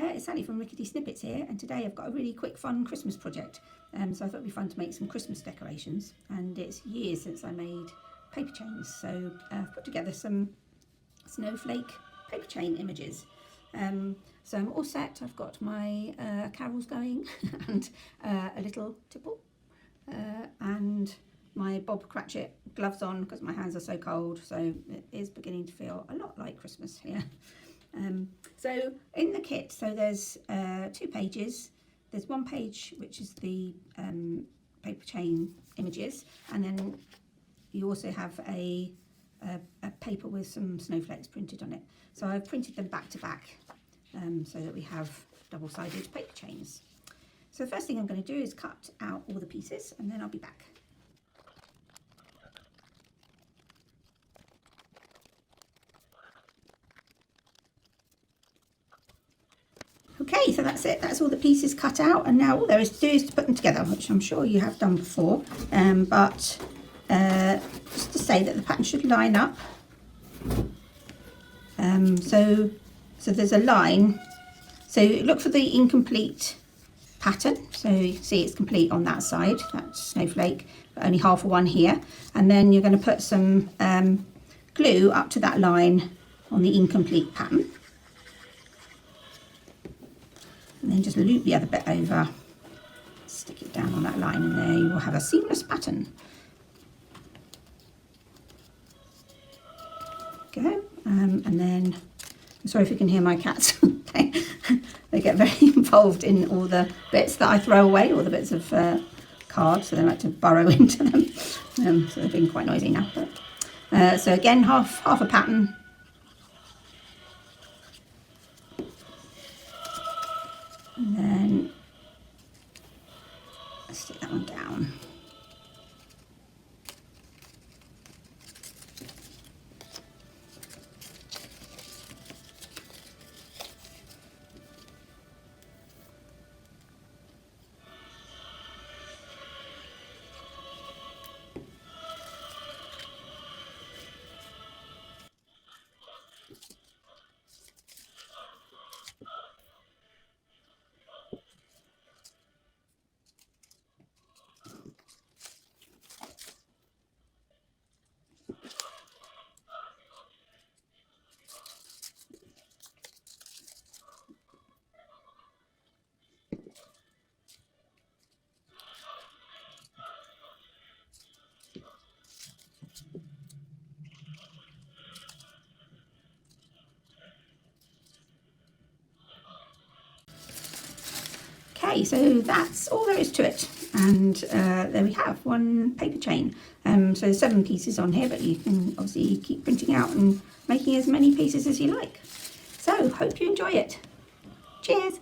there, it's Sally from Rickety Snippets here, and today I've got a really quick fun Christmas project. So I thought it'd be fun to make some Christmas decorations, and it's years since I made paper chains, so I've put together some snowflake paper chain images. So I'm all set. I've got my carols going and a little tipple and my Bob Cratchit gloves on because my hands are so cold, so it is beginning to feel a lot like Christmas here. So in the kit, so there's 2 pages. There's one page which is the paper chain images, and then you also have a paper with some snowflakes printed on it. So I've printed them back to back so that we have double-sided paper chains. So the first thing I'm going to do is cut out all the pieces, and then I'll be back. Okay, so that's it. That's all the pieces cut out, and now all there is to do is to put them together, which I'm sure you have done before. But just to say that the pattern should line up. So there's a line. So look for the incomplete pattern. So you can see it's complete on that side, that snowflake, but only half of one here. And then you're going to put some glue up to that line on the incomplete pattern. And then just loop the other bit over, stick it down on that line, and there you will have a seamless pattern. Go, and then, I'm sorry if you can hear my cats. They get very involved in all the bits that I throw away, all the bits of card, so they like to burrow into them. So they're being quite noisy now. But, so again, half a pattern. And then let's stick that one down. Okay, so that's all there is to it, and there we have one paper chain. So 7 pieces on here, but you can obviously keep printing out and making as many pieces as you like. So hope you enjoy it. Cheers.